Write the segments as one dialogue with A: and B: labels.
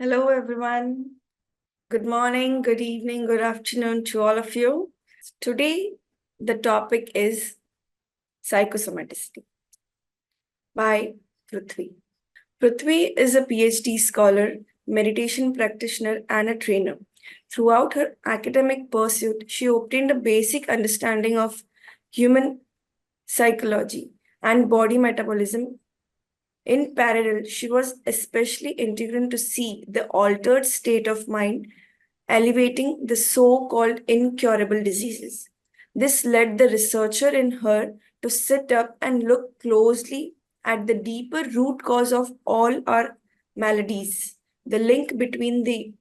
A: Hello, everyone. Good morning, good evening, good afternoon to all of you. Today, the topic is Pyschosomaticity by Pruthvi. Pruthvi is a PhD scholar, meditation practitioner, and a trainer. Throughout her academic pursuit, she obtained a basic understanding of human psychology and body metabolism. In parallel, she was especially integral to see the altered state of mind elevating the so called incurable diseases. This led the researcher in her to sit up and look closely at the deeper root cause of all our maladies, the link between the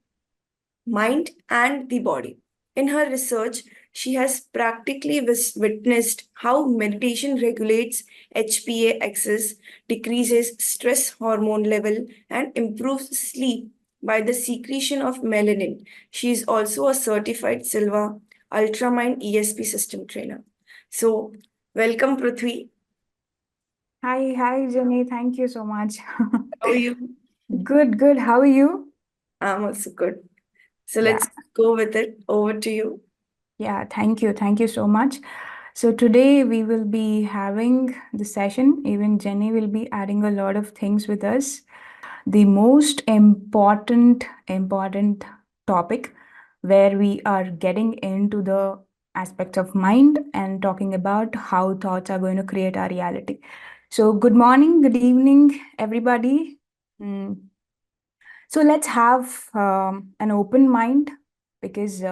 A: mind and the body. In her research, she has practically witnessed how meditation regulates HPA excess, decreases stress hormone level, and improves sleep by the secretion of melanin. She is also a certified Silva Ultramind ESP system trainer. So, welcome, Pruthvi.
B: Hi, Jenny. Thank you so much.
A: How are you?
B: Good. How are you?
A: I'm also good. So,
B: Yeah,
A: let's go with it. Over to you.
B: yeah. Thank you so much. So today we will be having the session. Even Jenny will be adding a lot of things with us. The most important topic where we are getting into the aspects of mind and talking about how thoughts are going to create our reality. So good morning, good evening, everybody. Mm, So let's have an open mind because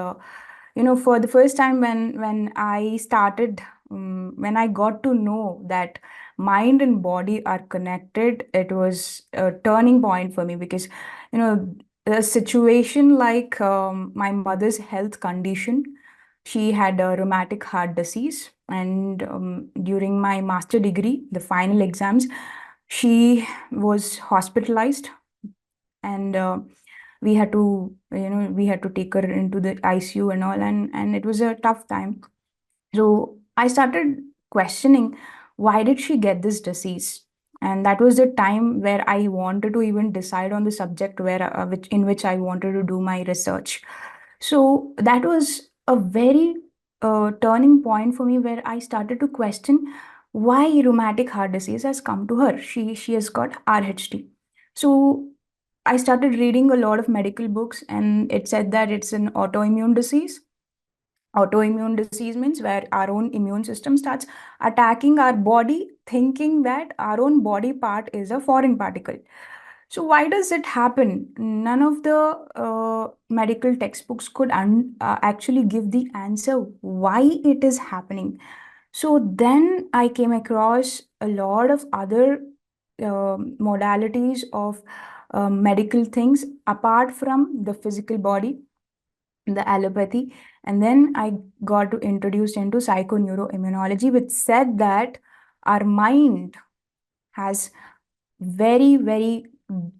B: for the first time when I started when I got to know that mind and body are connected, it was a turning point for me because a situation like my mother's health condition. She had a rheumatic heart disease, and during my master degree, the final exams, she was hospitalized, and we had to take her into the ICU and all, and it was a tough time. So I started questioning, why did she get this disease? And that was the time where I wanted to even decide on the subject in which I wanted to do my research. So that was a very turning point for me, where I started to question why rheumatic heart disease has come to her. She has got RHD. So I started reading a lot of medical books, and it said that it's an autoimmune disease. Autoimmune disease means where our own immune system starts attacking our body, thinking that our own body part is a foreign particle. So why does it happen? None of the medical textbooks could actually give the answer why it is happening. So then I came across a lot of other modalities of medical things apart from the physical body, the allopathy. And then I got to introduced into psychoneuroimmunology, which said that our mind has very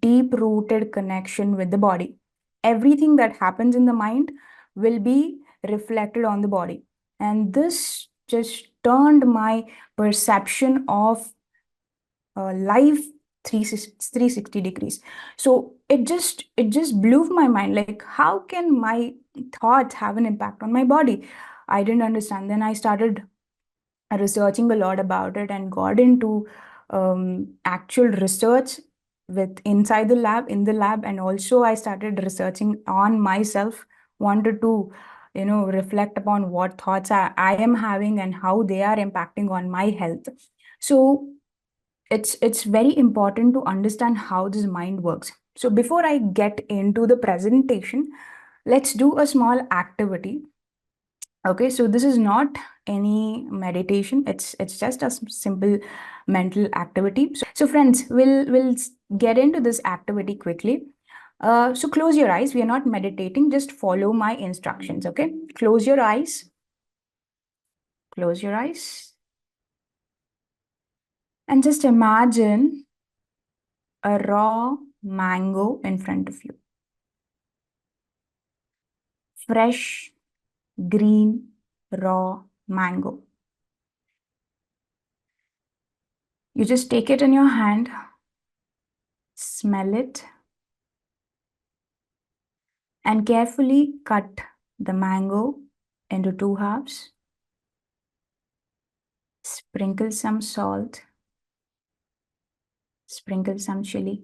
B: deep rooted connection with the body. Everything that happens in the mind will be reflected on the body. And this just turned my perception of life 360 degrees. So it just blew my mind, like how can my thoughts have an impact on my body? I didn't understand. Then I started researching a lot about it and got into actual research with inside the lab, in the lab, and also I started researching on myself. Wanted to reflect upon what thoughts I am having and how they are impacting on my health. So it's very important to understand how this mind works. So before I get into the presentation, let's do a small activity. Okay, so this is not any meditation. It's just a simple mental activity. So friends, we'll get into this activity quickly. So close your eyes. We are not meditating. Just follow my instructions. Okay, close your eyes. Close your eyes, and just imagine a raw mango in front of you. Fresh, green, raw mango. You just take it in your hand, smell it, and carefully cut the mango into 2 halves. Sprinkle some salt, sprinkle some chili.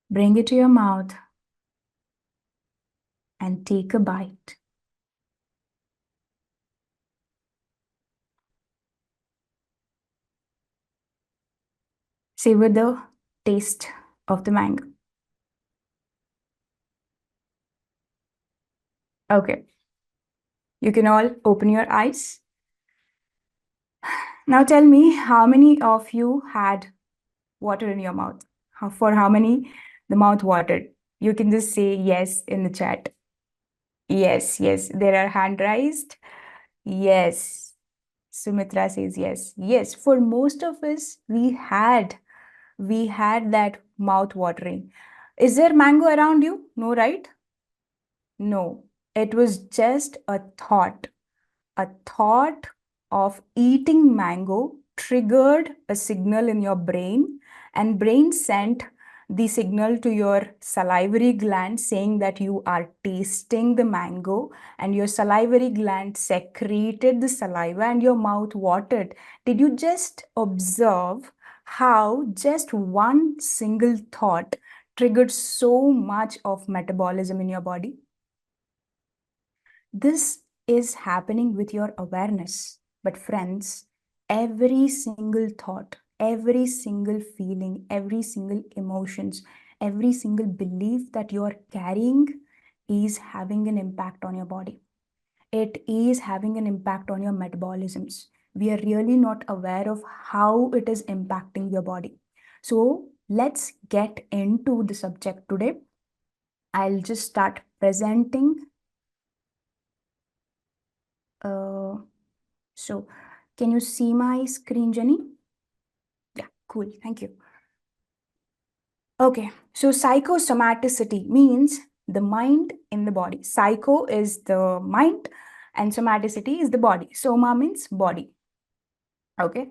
B: Bring it to your mouth and take a bite. Savor the taste of the mango. Okay, you can all open your eyes. Now tell me, how many of you had water in your mouth? For how many the mouth watered? You can just say yes in the chat. Yes, yes. There are hand raised. Yes. Sumitra says yes. Yes, for most of us, we had that mouth watering. Is there mango around you? No, right? No. It was just a thought. A thought of eating mango triggered a signal in your brain, and brain sent the signal to your salivary gland saying that you are tasting the mango, and your salivary gland secreted the saliva and your mouth watered. Did you just observe how just one single thought triggered so much of metabolism in your body? This is happening with your awareness. But, friends, every single thought, every single feeling, every single emotions, every single belief that you are carrying is having an impact on your body. It is having an impact on your metabolisms. We are really not aware of how it is impacting your body. So, let's get into the subject today. I'll just start presenting. Uh, So, can you see my screen, Jenny? Yeah, cool. Thank you. Okay, so psychosomaticity means the mind in the body. Psycho is the mind and somaticity is the body. Soma means body. Okay,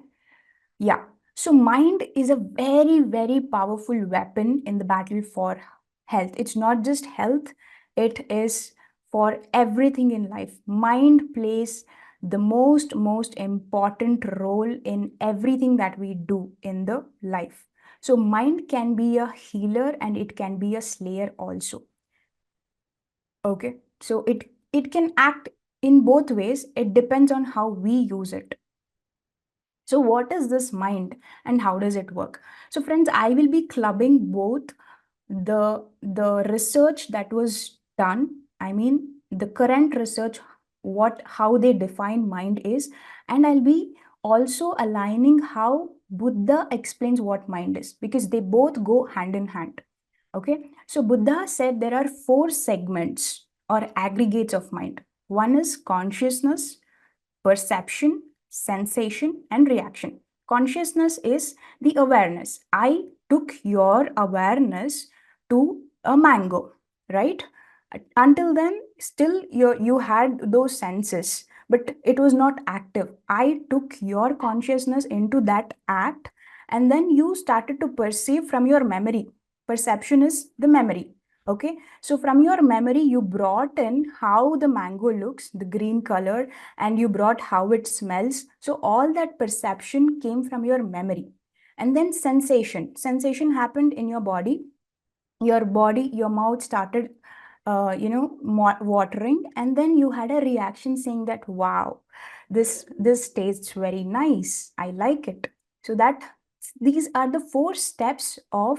B: yeah. So, mind is a very, very powerful weapon in the battle for health. It's not just health, it is for everything in life. Mind plays the most important role in everything that we do in the life. So, mind can be a healer and it can be a slayer also. Okay, so it can act in both ways. It depends on how we use it. So what is this mind and how does it work? So friends, I will be clubbing both the research that was done, I mean the current research, what how they define mind is, and I'll be also aligning how Buddha explains what mind is, because they both go hand in hand. Okay, so Buddha said there are 4 segments or aggregates of mind. One is consciousness, perception, sensation, and reaction. Consciousness is the awareness. I took your awareness to a mango, right? Until then, still you had those senses, but it was not active. I took your consciousness into that act, and then you started to perceive from your memory. Perception is the memory. Okay, so from your memory, you brought in how the mango looks, the green color, and you brought how it smells. So all that perception came from your memory. And then sensation happened in your body. Your mouth started watering, and then you had a reaction saying that, wow, this tastes very nice, I like it. So that these are the 4 steps of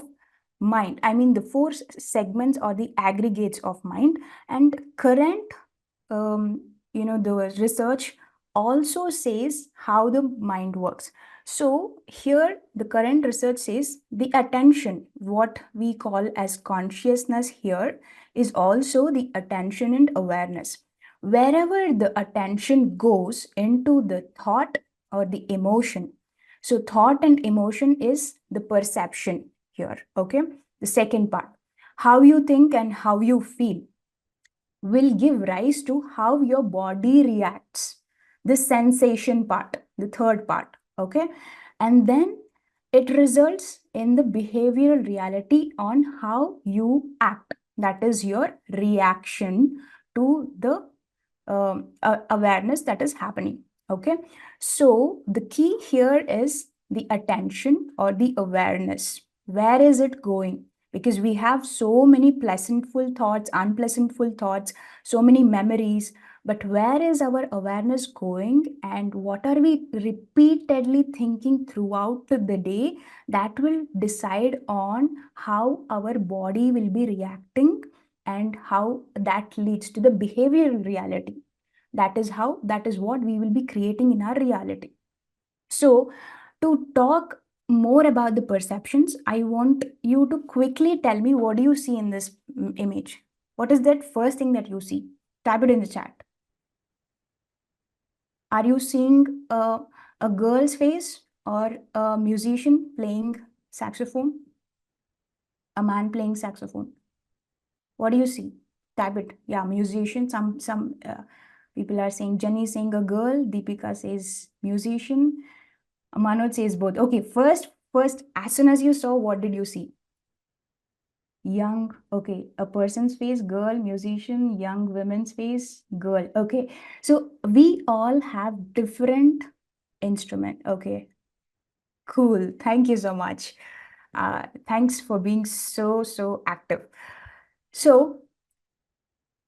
B: mind, I mean the 4 segments or the aggregates of mind. And current the research also says how the mind works. So here the current research says the attention, what we call as consciousness here, is also the attention and awareness. Wherever the attention goes into the thought or the emotion. So thought and emotion is the perception here, okay? The second part, how you think and how you feel will give rise to how your body reacts. The sensation part, the third part, okay? And then it results in the behavioral reality on how you act. That is your reaction to the awareness that is happening. Okay, so the key here is the attention or the awareness. Where is it going? Because we have so many pleasantful thoughts, unpleasantful thoughts, so many memories, but where is our awareness going, and what are we repeatedly thinking throughout the day? That will decide on how our body will be reacting and how that leads to the behavioral reality. That is what we will be creating in our reality. So to talk more about the perceptions, I want you to quickly tell me, what do you see in this image? What is that first thing that you see? Type it in the chat. Are you seeing a girl's face, or a musician playing saxophone? A man playing saxophone? What do you see? Type it. Yeah, musician. Some people are saying, Jenny saying a girl, Deepika says musician, Manoj says both. Okay, first, as soon as you saw, what did you see? Young, okay, a person's face, girl, musician, young women's face, girl. Okay, so we all have different instrument. Okay, cool. Thank you so much. Thanks for being so active. So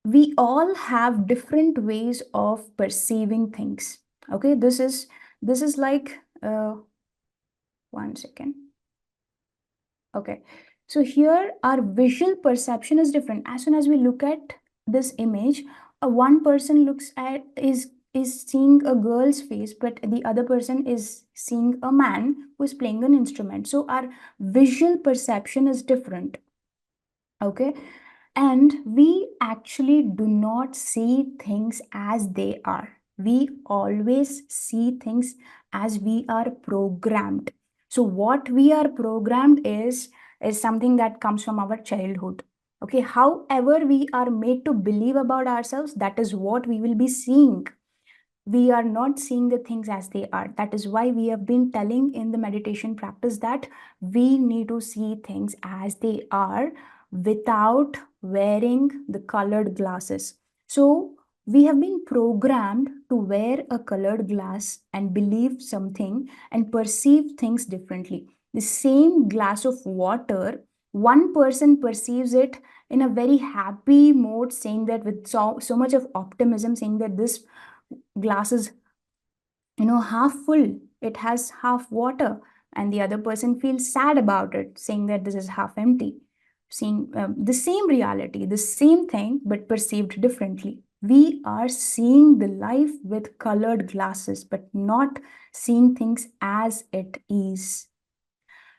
B: we all have different ways of perceiving things. Okay, this is like 1 second. Okay, so here our visual perception is different. As soon as we look at this image, one person looks at is seeing a girl's face, but the other person is seeing a man who is playing an instrument. So our visual perception is different. Okay, and we actually do not see things as they are. We always see things as we are programmed. So what we are programmed is something that comes from our childhood. Okay, however we are made to believe about ourselves, that is what we will be seeing. We are not seeing the things as they are. That is why we have been telling in the meditation practice that we need to see things as they are without wearing the colored glasses. So we have been programmed to wear a colored glass and believe something and perceive things differently. The same glass of water, one person perceives it in a very happy mode, saying that with so much of optimism, saying that this glass is half full, it has half water, and the other person feels sad about it, saying that this is half empty. Seeing the same reality, the same thing, but perceived differently. We are seeing the life with colored glasses, but not seeing things as it is.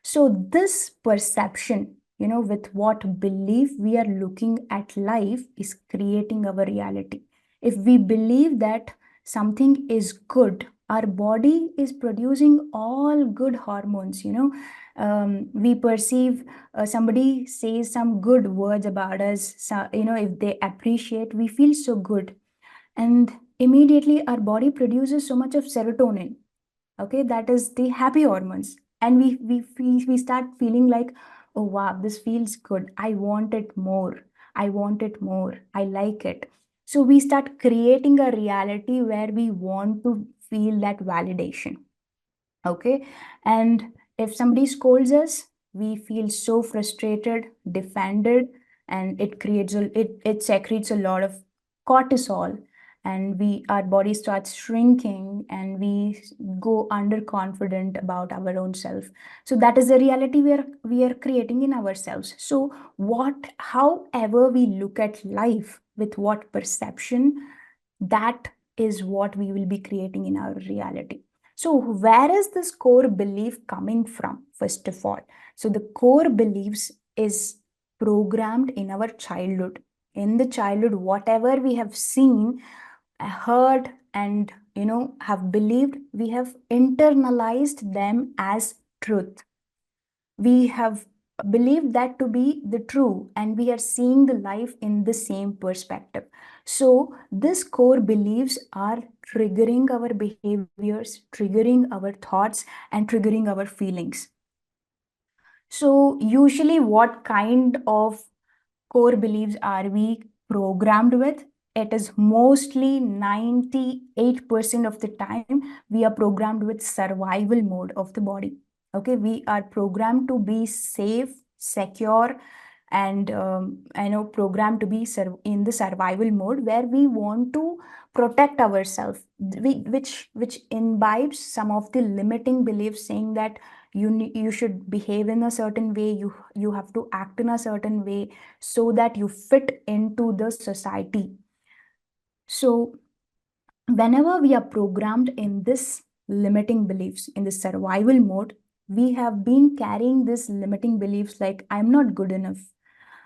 B: So this perception, with what belief we are looking at life, is creating our reality. If we believe that something is good, our body is producing all good hormones. We perceive, somebody says some good words about us. So, if they appreciate, we feel so good, and immediately our body produces so much of serotonin. Okay, that is the happy hormones, and we start feeling like, oh wow, this feels good, I want it more, I want it more, I like it. So we start creating a reality where we want to feel that validation. Okay, and if somebody scolds us, we feel so frustrated, defended, and it secretes a lot of cortisol, and our body starts shrinking, and we go underconfident about our own self. So that is the reality we are creating in ourselves. So however we look at life, with what perception, that is what we will be creating in our reality. So where is this core belief coming from, first of all? So the core beliefs is programmed in our childhood. In the childhood, whatever we have seen, heard, and have believed, we have internalized them as truth. We have believed that to be the true, and we are seeing the life in the same perspective. So these core beliefs are triggering our behaviors, triggering our thoughts, and triggering our feelings. So usually what kind of core beliefs are we programmed with? It is mostly 98% of the time we are programmed with survival mode of the body. Okay, we are programmed to be safe, secure, and programmed to be in the survival mode where we want to protect ourselves, which imbibes some of the limiting beliefs saying that you should behave in a certain way, you have to act in a certain way so that you fit into the society. So whenever we are programmed in this limiting beliefs, in the survival mode, we have been carrying this limiting beliefs like I'm not good enough,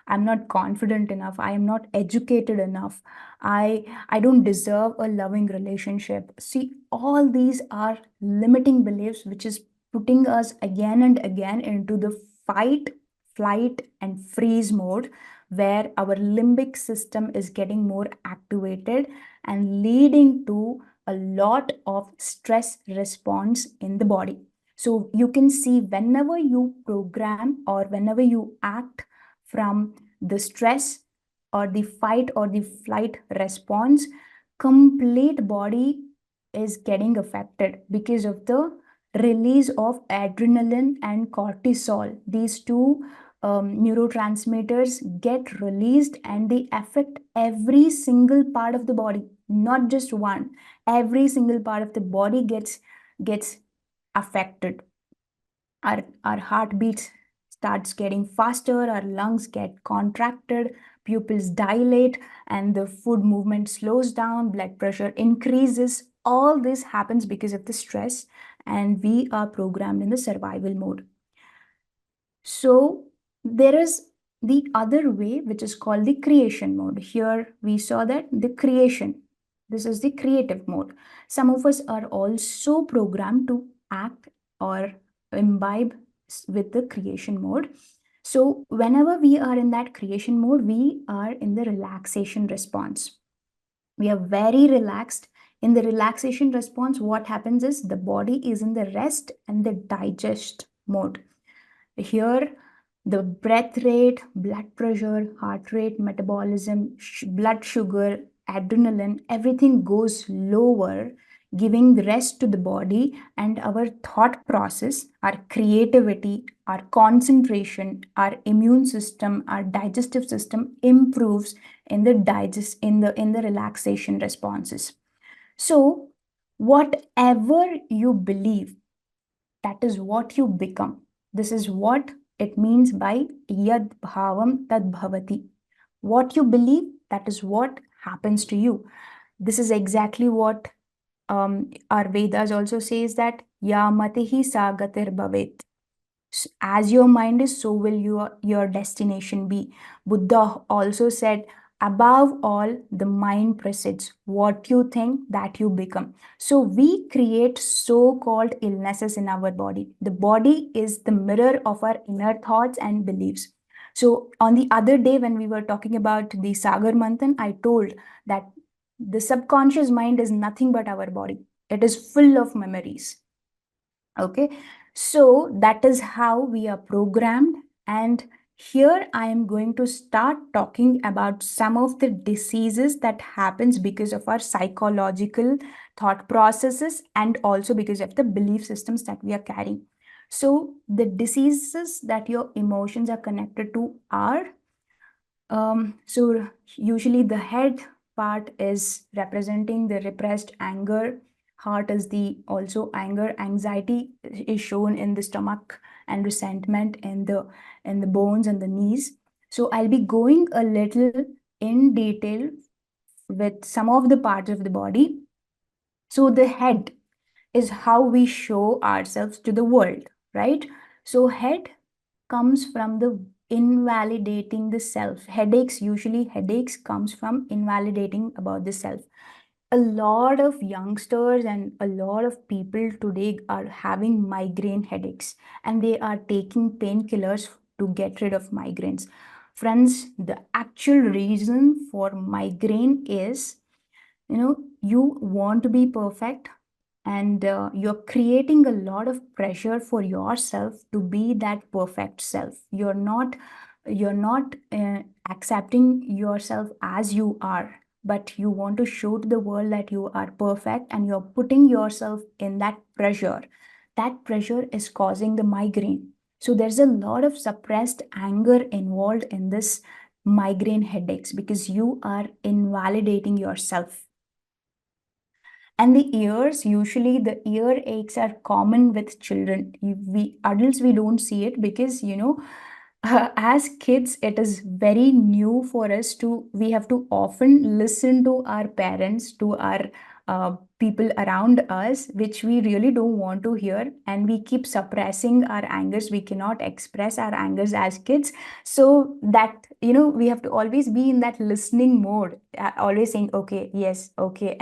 B: I'm not confident enough, I am not educated enough, I don't deserve a loving relationship. See, all these are limiting beliefs which is putting us again and again into the fight, flight, and freeze mode, where our limbic system is getting more activated and leading to a lot of stress response in the body. So you can see whenever you program or whenever you act from the stress or the fight or the flight response, complete body is getting affected because of the release of adrenaline and cortisol. These two neurotransmitters get released and they affect every single part of the body, not just one. Every single part of the body gets affected. Our heartbeat starts getting faster, our lungs get contracted, pupils dilate, and the food movement slows down, blood pressure increases. All this happens because of the stress, and we are programmed in the survival mode. So there is the other way, which is called the creation mode. Here we saw that the creation, this is the creative mode. Some of us are also programmed to act or imbibe with the creation mode. So whenever we are in that creation mode, we are in the relaxation response. We are very relaxed. In the relaxation response, what happens is the body is in the rest and the digest mode. Here, the breath rate, blood pressure, heart rate, metabolism, blood sugar, adrenaline, everything goes lower, giving rest to the body, and our thought process, our creativity, our concentration, our immune system, our digestive system improves in the relaxation responses. So whatever you believe, that is what you become. This is what it means by yad bhavam tad bhavati. What you believe, that is what happens to you. This is exactly what our Vedas also says, that ya matihi sagatir bhavet. As your mind is, so will your destination be. Buddha also said, above all, the mind precedes. What you think, that you become. So we create so-called illnesses in our body. The body is the mirror of our inner thoughts and beliefs. So on the other day, when we were talking about the Sagar Manthan, I told that the subconscious mind is nothing but our body. It is full of memories. Okay, so that is how we are programmed. And here I am going to start talking about some of the diseases that happens because of our psychological thought processes and also because of the belief systems that we are carrying. So the diseases that your emotions are connected to are so usually the head part is representing the repressed anger. Heart is the also anger. Anxiety is shown in the stomach and resentment in the bones and the knees. So I'll be going a little in detail with some of the parts of the body. So the head is how we show ourselves to the world, right? So head comes from the invalidating the self. Headaches comes from invalidating about the self. A lot of youngsters and a lot of people today are having migraine headaches and they are taking painkillers to get rid of migraines. Friends, the actual reason for migraine is, you want to be perfect, and you're creating a lot of pressure for yourself to be that perfect self. You're not you're not accepting yourself as you are, but you want to show to the world that you are perfect, and you're putting yourself in that pressure. That pressure is causing the migraine. So there's a lot of suppressed anger involved in this migraine headaches because you are invalidating yourself. And the ears, usually the ear aches are common with children. We adults, we don't see it because, as kids, it is very new for us to, we have to often listen to our parents, to our people around us, which we really don't want to hear. And we keep suppressing our angers. We cannot express our angers as kids. So that, we have to always be in that listening mode, always saying, okay, yes, okay.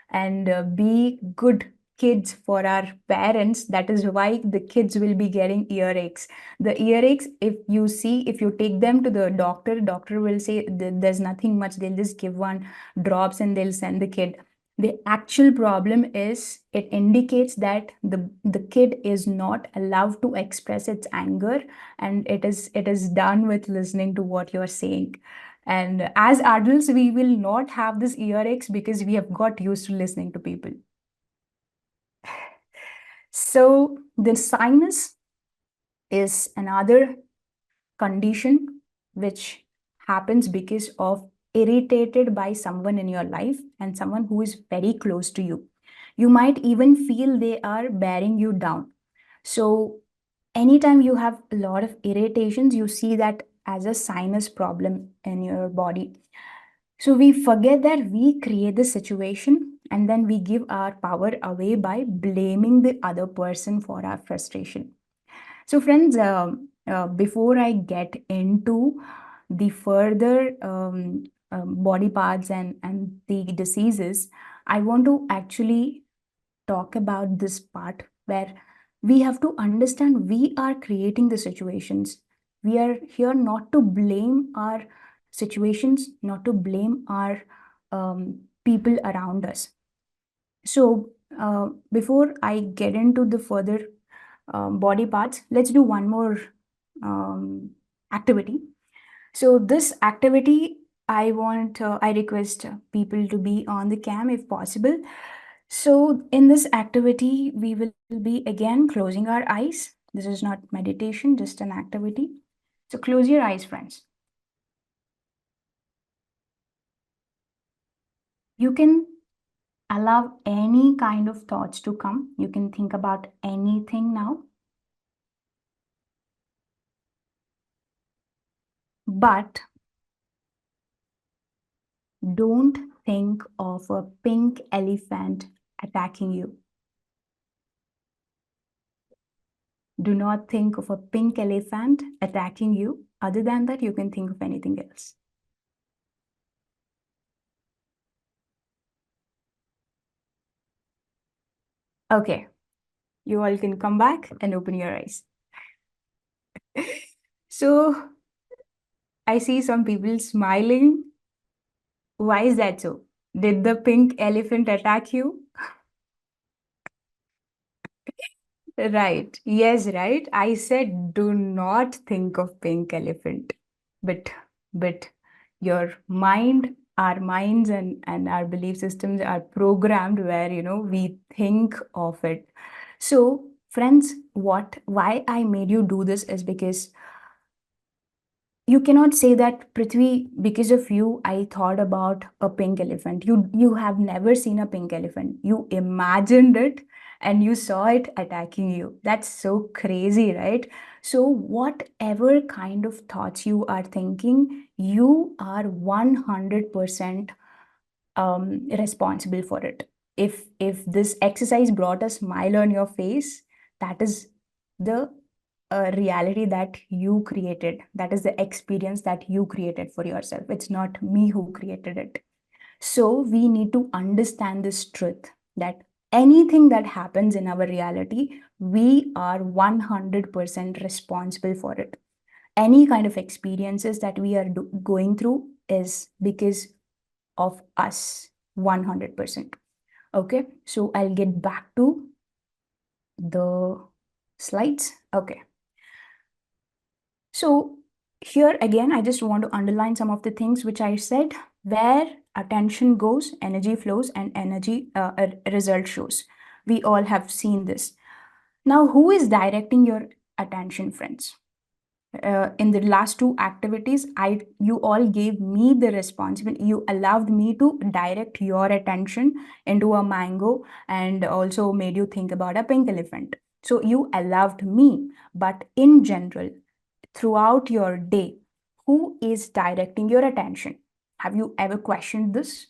B: And be good kids for our parents. That is why the kids will be getting earaches. The earaches, if you see, if you take them to the doctor will say there's nothing much, they'll just give one drops and they'll send the kid. The actual problem is it indicates that the kid is not allowed to express its anger, and it is done with listening to what you're saying. And as adults, we will not have this earaches because we have got used to listening to people. So the sinus is another condition which happens because of irritated by someone in your life and someone who is very close to you. You might even feel they are bearing you down. So anytime you have a lot of irritations, you see that as a sinus problem in your body. So we forget that we create the situation, and then we give our power away by blaming the other person for our frustration. So, friends, before I get into the further body parts and the diseases, I want to actually talk about this part where we have to understand we are creating the situations. We are here not to blame our situations, not to blame our people around us. So, before I get into the further body parts, let's do one more activity. So, this activity, I request people to be on the cam if possible. So, in this activity, we will be again closing our eyes. This is not meditation, just an activity. So, close your eyes, friends. You can allow any kind of thoughts to come. You can think about anything now. But don't think of a pink elephant attacking you. Do not think of a pink elephant attacking you. Other than that, you can think of anything else. Okay, you all can come back and open your eyes. So I see some people smiling. Why is that so? Did the pink elephant attack you? Right. Yes, right. I said do not think of pink elephant. But your mind, our minds and our belief systems are programmed where we think of it. So friends, why I made you do this is because you cannot say that, Prithvi, because of you, I thought about a pink elephant. You have never seen a pink elephant. You imagined it and you saw it attacking you. That's so crazy, right? So whatever kind of thoughts you are thinking, you are 100% responsible for it. If this exercise brought a smile on your face, that is the reality that you created. That is the experience that you created for yourself. It's not me who created it. So we need to understand this truth that anything that happens in our reality, we are 100% responsible for it. Any kind of experiences that we are going through is because of us, 100%. Okay, so I'll get back to the slides. Okay. So Here again, I just want to underline some of the things which I said. Where attention goes, energy flows, and energy result shows. We all have seen this. Now, who is directing your attention, friends? In the last two activities, you all gave me the responsibility. You allowed me to direct your attention into a mango and also made you think about a pink elephant. So you allowed me, but in general, throughout your day, who is directing your attention? Have you ever questioned this?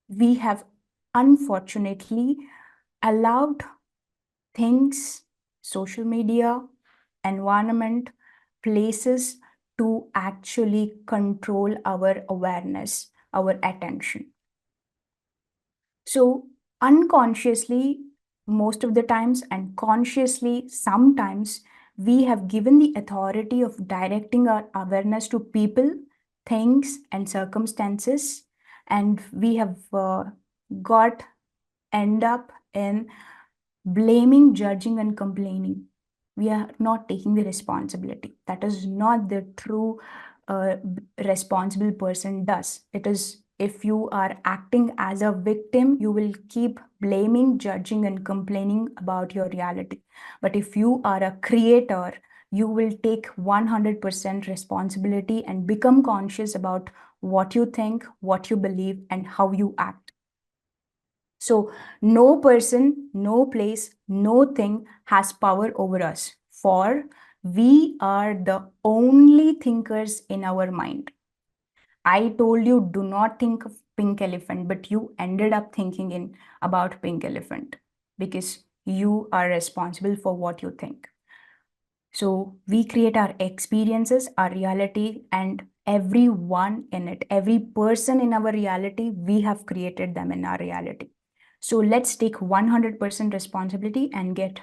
B: We have unfortunately allowed things, social media, environment, places to actually control our awareness, our attention. So, unconsciously, most of the times, and consciously, sometimes, we have given the authority of directing our awareness to people, things, and circumstances, and we have got end up in blaming, judging, and complaining. We are not taking the responsibility. That is not the true responsible person does. It is, if you are acting as a victim, you will keep blaming, judging, and complaining about your reality. But if you are a creator, you will take 100% responsibility and become conscious about what you think, what you believe, and how you act. So, no person, no place, no thing has power over us, for we are the only thinkers in our mind. I told you do not think of pink elephant, but you ended up thinking in about pink elephant because you are responsible for what you think. So we create our experiences, our reality, and everyone in it, every person in our reality, we have created them in our reality. So let's take 100% responsibility and get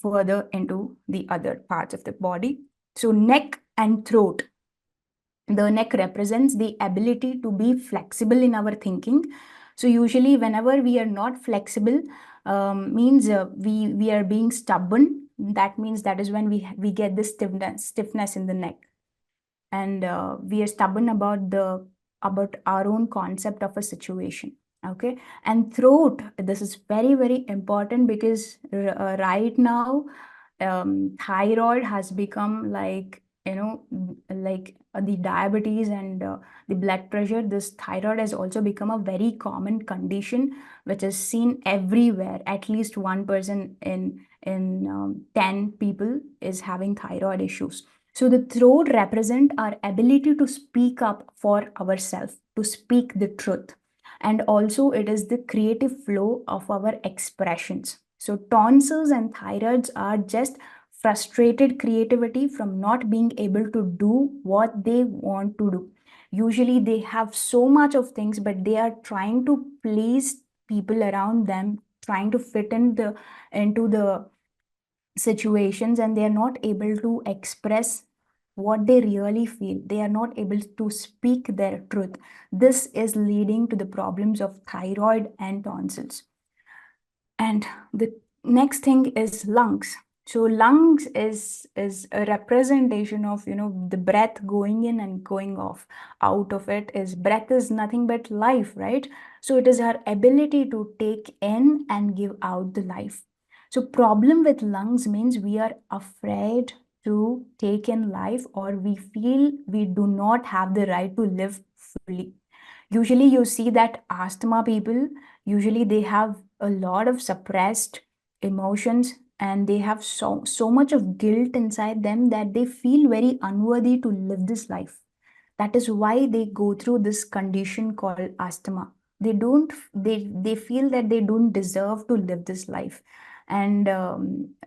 B: further into the other parts of the body. So neck and throat. The neck represents the ability to be flexible in our thinking. So usually whenever we are not flexible, means we are being stubborn. That means that is when we get this stiffness in the neck, and we are stubborn about our own concept of a situation. Okay. And throat, this is very very important because right now thyroid has become like, like the diabetes and the blood pressure. This thyroid has also become a very common condition which is seen everywhere. At least one person in 10 people is having thyroid issues. So the throat represent our ability to speak up for ourselves, to speak the truth. And also it is the creative flow of our expressions. So tonsils and thyroids are just frustrated creativity from not being able to do what they want to do. Usually they have so much of things, but they are trying to please people around them, trying to fit into the situations, and they are not able to express what they really feel. They are not able to speak their truth. This is leading to the problems of thyroid and tonsils. And the next thing is lungs. So lungs is a representation of, the breath going in and going off. Out of it is breath is nothing but life, right? So it is our ability to take in and give out the life. So problem with lungs means we are afraid to take in life, or we feel we do not have the right to live fully. Usually you see that asthma people, usually they have a lot of suppressed emotions, and they have so much of guilt inside them that they feel very unworthy to live this life. That is why they go through this condition called asthma. They feel that they don't deserve to live this life. And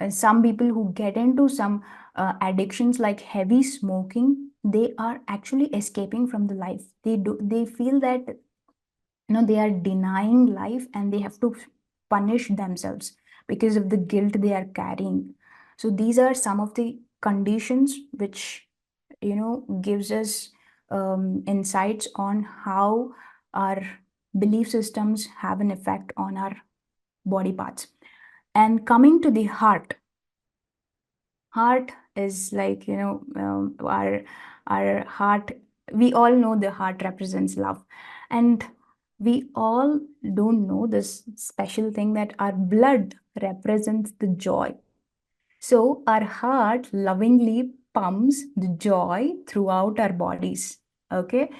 B: some people who get into some addictions like heavy smoking, they are actually escaping from the life. They feel that they are denying life, and they have to punish themselves because of the guilt they are carrying. So these are some of the conditions which gives us insights on how our belief systems have an effect on our body parts. And coming to the heart, Heart is like, our heart, we all know the heart represents love. And we all don't know this special thing that our blood represents the joy. So our heart lovingly pumps the joy throughout our bodies. Okay.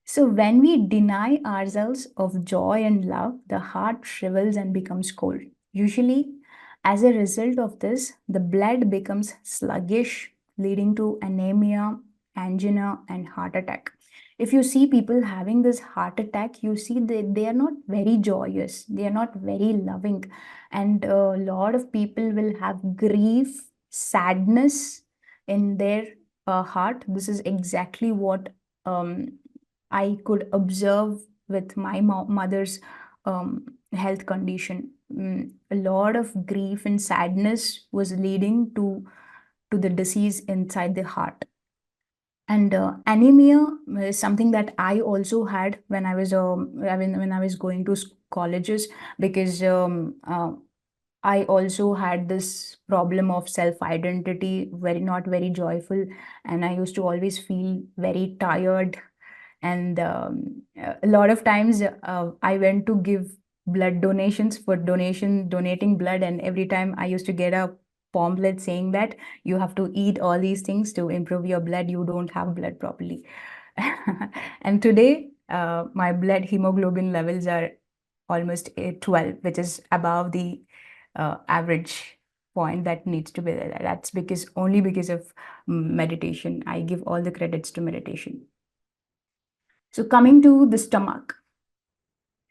B: So when we deny ourselves of joy and love, the heart shrivels and becomes cold. Usually, as a result of this, the blood becomes sluggish, leading to anemia, angina, and heart attack. If you see people having this heart attack, you see that they are not very joyous, they are not very loving, and a lot of people will have grief, sadness in their heart. This is exactly what I could observe with my mother's health condition. A lot of grief and sadness was leading to the disease inside the heart. And anemia is something that I also had when I was when I was going to colleges, because I also had this problem of self identity, very not very joyful, and I used to always feel very tired. And a lot of times I went to give blood donations for donating blood, and every time I used to get a pamphlet saying that you have to eat all these things to improve your blood, you don't have blood properly. And today my blood hemoglobin levels are almost 12, which is above the average point that needs to be there. That's because only because of meditation. I give all the credits to meditation. So coming to the stomach.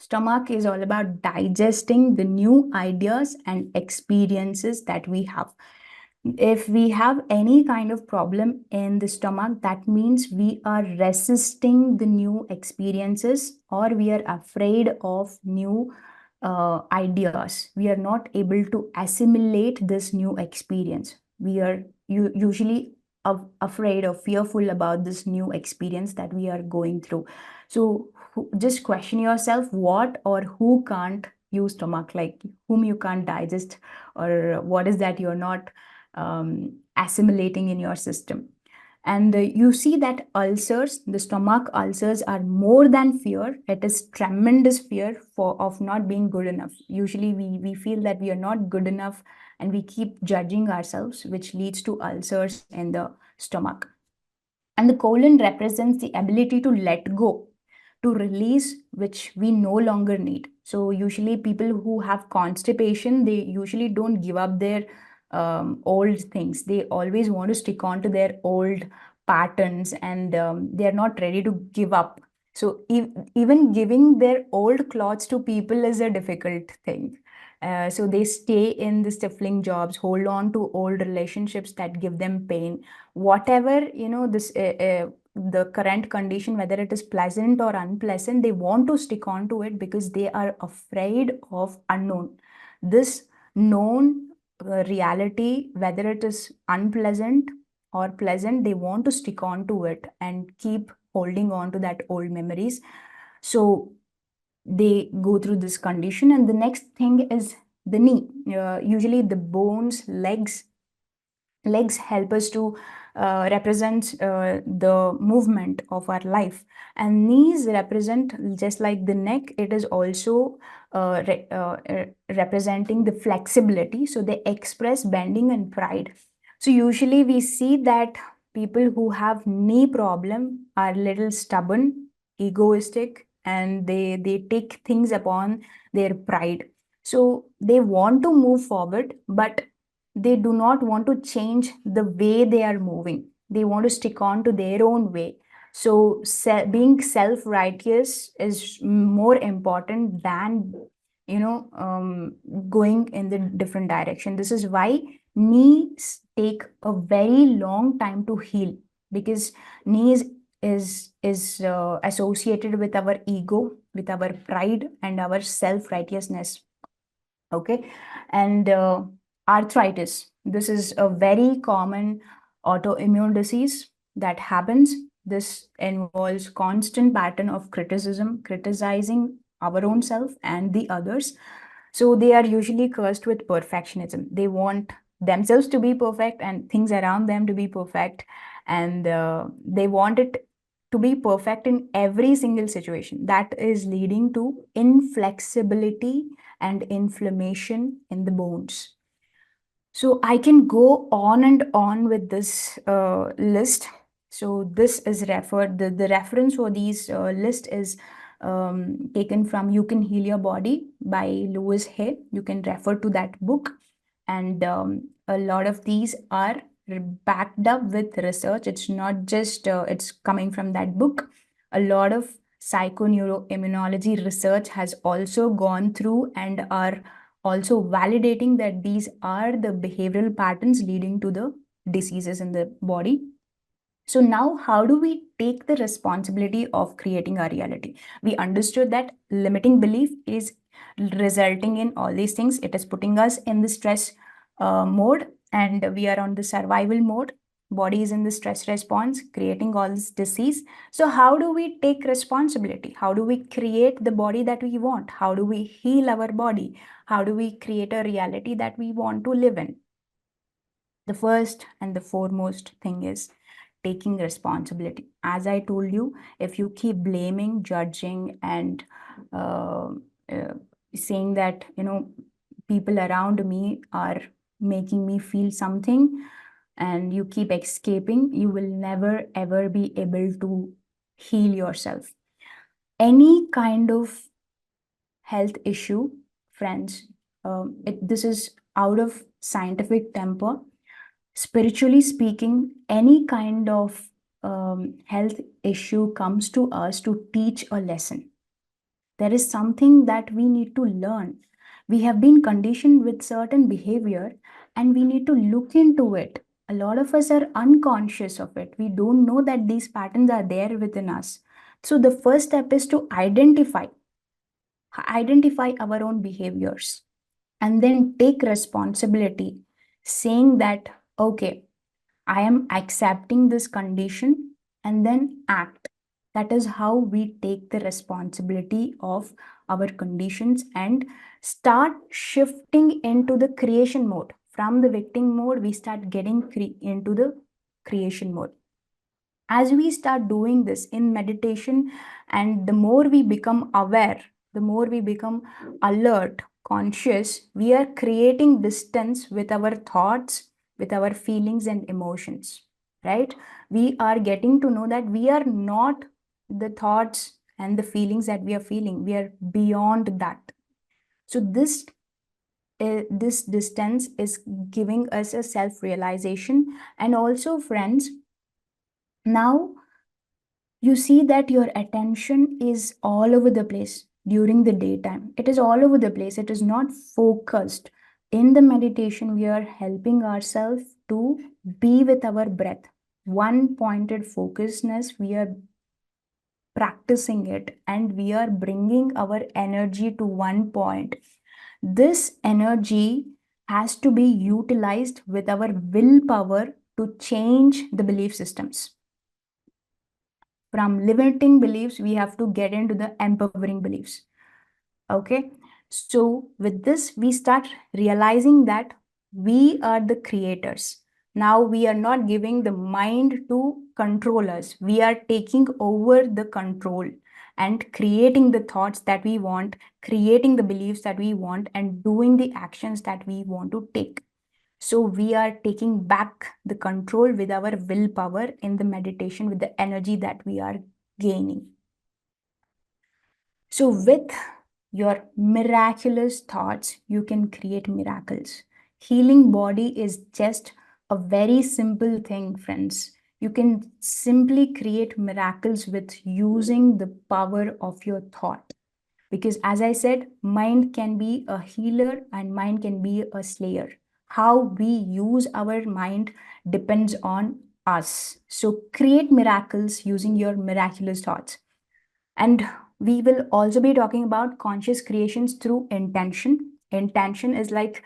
B: Stomach is all about digesting the new ideas and experiences that we have. If we have any kind of problem in the stomach, that means we are resisting the new experiences, or we are afraid of new ideas. We are not able to assimilate this new experience. We are usually afraid or fearful about this new experience that we are going through. So just question yourself, what or who can't use stomach, like whom you can't digest, or what is that you're not assimilating in your system. And you see that ulcers, the stomach ulcers, are more than fear. It is tremendous fear of not being good enough. Usually we feel that we are not good enough, and we keep judging ourselves, which leads to ulcers in the stomach. And the colon represents the ability to let go, to release, which we no longer need. So usually people who have constipation, they usually don't give up their old things. They always want to stick on to their old patterns, and they are not ready to give up. So even giving their old clothes to people is a difficult thing. So they stay in the stifling jobs, hold on to old relationships that give them pain. Whatever, this the current condition, whether it is pleasant or unpleasant, they want to stick on to it because they are afraid of unknown. This known reality, whether it is unpleasant or pleasant, they want to stick on to it and keep holding on to that old memories. So they go through this condition. And the next thing is the knee. Usually the bones, legs help us to represent the movement of our life, and knees represent, just like the neck, it is also representing the flexibility. So they express bending and pride. So usually we see that people who have knee problem are little stubborn, egoistic, and they take things upon their pride. So they want to move forward, but they do not want to change the way they are moving. They want to stick on to their own way. So being self-righteous is more important than, going in the different direction. This is why knees take a very long time to heal, because knees is associated with our ego, with our pride, and our self-righteousness. Okay. And arthritis, this is a very common autoimmune disease that happens. This involves constant pattern of criticizing our own self and the others. So they are usually cursed with perfectionism. They want themselves to be perfect and things around them to be perfect, and they want it to be perfect in every single situation. That is leading to inflexibility and inflammation in the bones. So I can go on and on with this list. So this is referred, the reference for these list is taken from You Can Heal Your Body by Louis Hay. You can refer to that book. And a lot of these are backed up with research. It's not just, it's coming from that book. A lot of psychoneuroimmunology research has also gone through and are also validating that these are the behavioral patterns leading to the diseases in the body. So now, how do we take the responsibility of creating our reality? We understood that limiting belief is resulting in all these things. It is putting us in the stress mode, and we are on the survival mode. Body is in the stress response, creating all this disease. So how do we take responsibility? How do we create the body that we want? How do we heal our body? How do we create a reality that we want to live in? The first and the foremost thing is taking responsibility. As I told you, if you keep blaming, judging, and uh, uh, saying that, people around me are making me feel something, and you keep escaping, you will never ever be able to heal yourself. Any kind of health issue, friends, this is out of scientific temper. Spiritually speaking, any kind of health issue comes to us to teach a lesson. There is something that we need to learn. We have been conditioned with certain behavior and we need to look into it. A lot of us are unconscious of it. We don't know that these patterns are there within us. So the first step is to identify our own behaviors and then take responsibility, saying that, okay, I am accepting this condition, and then act. That is how we take the responsibility of our conditions and start shifting into the creation mode. From the victim mode, we start getting into the creation mode. As we start doing this in meditation, and the more we become aware, the more we become alert, conscious, we are creating distance with our thoughts, with our feelings and emotions, right? We are getting to know that we are not the thoughts and the feelings that we are feeling. We are beyond that. So this distance is giving us a self-realization. And also, friends, now you see that your attention is all over the place during the daytime. It is all over the place. It is not focused. In the meditation, we are helping ourselves to be with our breath. One pointed focusness, we are practicing it and we are bringing our energy to one point. This energy has to be utilized with our willpower to change the belief systems. From limiting beliefs, we have to get into the empowering beliefs. Okay. So with this, we start realizing that we are the creators. Now we are not giving the mind to control us. We are taking over the control and creating the thoughts that we want, creating the beliefs that we want, and doing the actions that we want to take. So we are taking back the control with our willpower in the meditation, with the energy that we are gaining. So with your miraculous thoughts, you can create miracles. Healing body is just a very simple thing, friends. You can simply create miracles with using the power of your thought. Because as I said, mind can be a healer and mind can be a slayer. How we use our mind depends on us. So create miracles using your miraculous thoughts. And we will also be talking about conscious creations through intention. Intention is like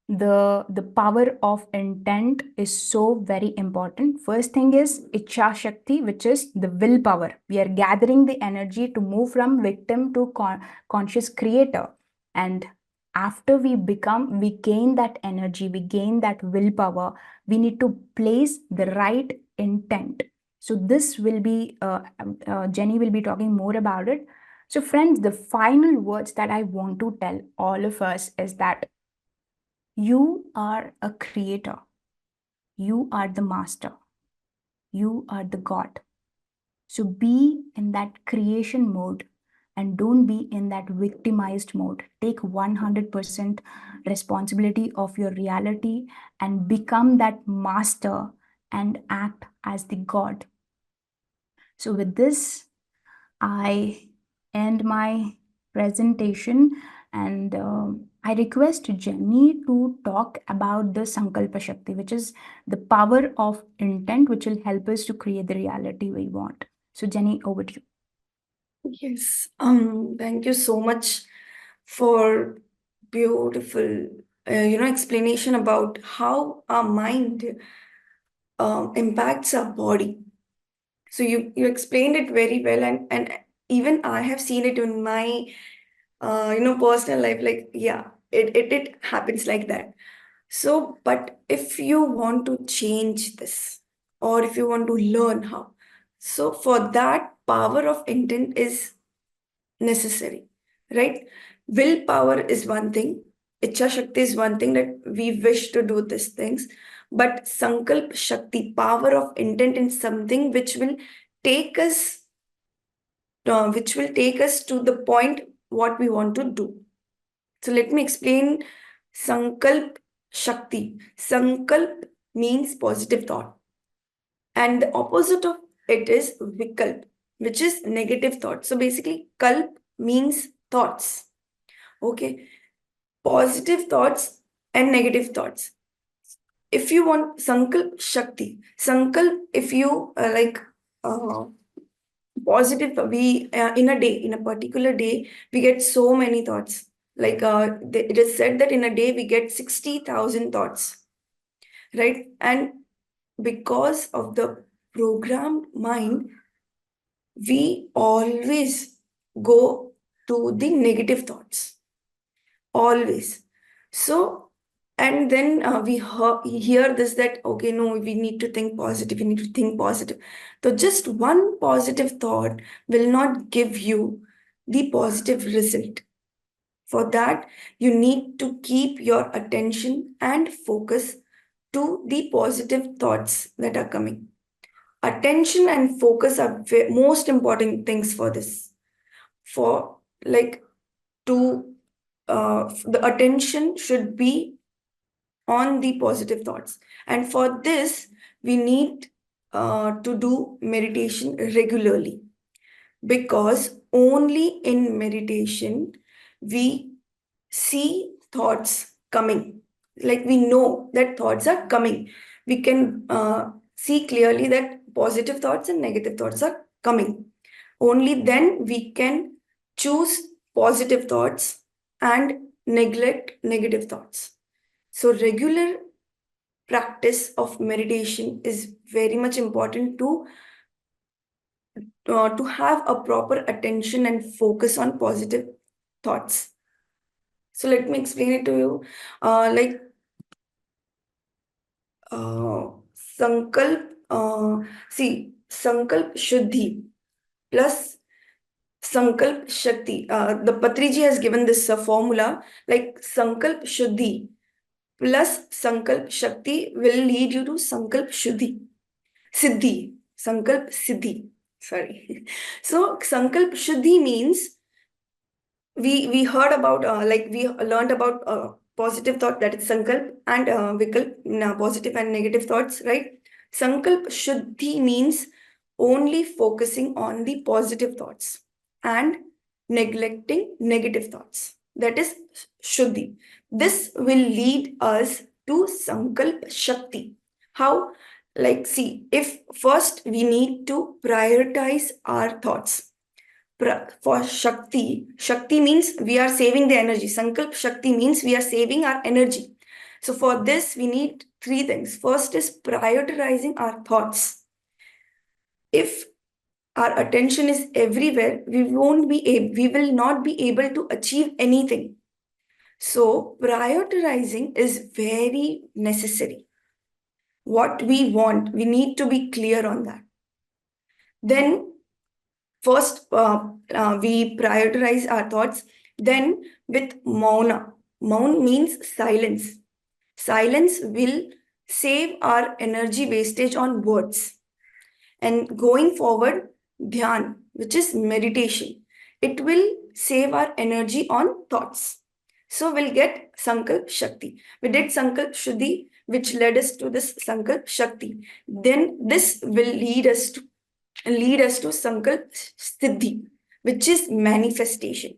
B: the power of intent is so very important. First thing is Ichha Shakti, which is the willpower. We are gathering the energy to move from victim to conscious creator. And after we gain that energy, we gain that willpower, we need to place the right intent. So this will be, Jenny will be talking more about it. So friends, the final words that I want to tell all of us is that you are a creator. You are the master. You are the God. So be in that creation mode and don't be in that victimized mode. Take 100% responsibility of your reality and become that master and act as the God. So, with this, I end my presentation, and I request Jenny to talk about the Sankalpa Shakti, which is the power of intent, which will help us to create the reality we want. So, Jenny, over to you.
A: Yes. Thank you so much for beautiful, explanation about how our mind impacts our body. So you explained it very well, and even I have seen it in my personal life. Like, yeah, it happens like that. So, but if you want to change this, or if you want to learn how, so for that, power of intent is necessary, right? Willpower is one thing, Icha Shakti is one thing that we wish to do these things, but Sankalp Shakti, power of intent, is something which will take us to the point what we want to do. So let me explain Sankalp Shakti. Sankalp means positive thought, and the opposite of it is Vikalp, which is negative thought. So basically, Kalp means thoughts. Okay, positive thoughts and negative thoughts. If you want Sankalp Shakti, Sankalp, if you uh, positive, we in a day, in a particular day, we get so many thoughts. Like it is said that in a day we get 60,000 thoughts, right? And because of the programmed mind, we always go to the negative thoughts, always. So, and then hear this, that okay, no, we need to think positive, we need to think positive. So just one positive thought will not give you the positive result. For that, you need to keep your attention and focus to the positive thoughts that are coming. Attention and focus are most important things for this. For like to the attention should be on the positive thoughts, and for this we need to do meditation regularly, because only in meditation we see thoughts coming. Like, we know that thoughts are coming, we can see clearly that positive thoughts and negative thoughts are coming. Only then we can choose positive thoughts and neglect negative thoughts. So regular practice of meditation is very much important to have a proper attention and focus on positive thoughts. So let me explain it to you. Like uh, Sankalp, Sankalp Shuddhi plus Sankalp Shakti. The Patriji has given this formula, like Sankalp Shuddhi plus Sankalp Shakti will lead you to Sankalp Shuddhi. Sankalp Siddhi. Sorry. So Sankalp Shuddhi means we heard about we learned about positive thought, that is Sankalp, and Vikalp, positive and negative thoughts, right? Sankalp Shuddhi means only focusing on the positive thoughts and neglecting negative thoughts. That is Shuddhi. This will lead us to Sankalp Shakti. How? Like, see, if first we need to prioritize our thoughts. For Shakti, Shakti means we are saving the energy. Sankalp Shakti means we are saving our energy. So for this, we need three things. First is prioritizing our thoughts. If our attention is everywhere, we will not be able to achieve anything. So prioritizing is very necessary. What we want, we need to be clear on that. Then first, we prioritize our thoughts. Then with mauna. Maun means silence. Silence will save our energy wastage on words. And going forward, dhyan, which is meditation, it will save our energy on thoughts. So we'll get Sankalp Shakti. We did Sankalp Shuddhi, which led us to this Sankalp Shakti. Then this will lead us to Sankalp Siddhi, which is manifestation.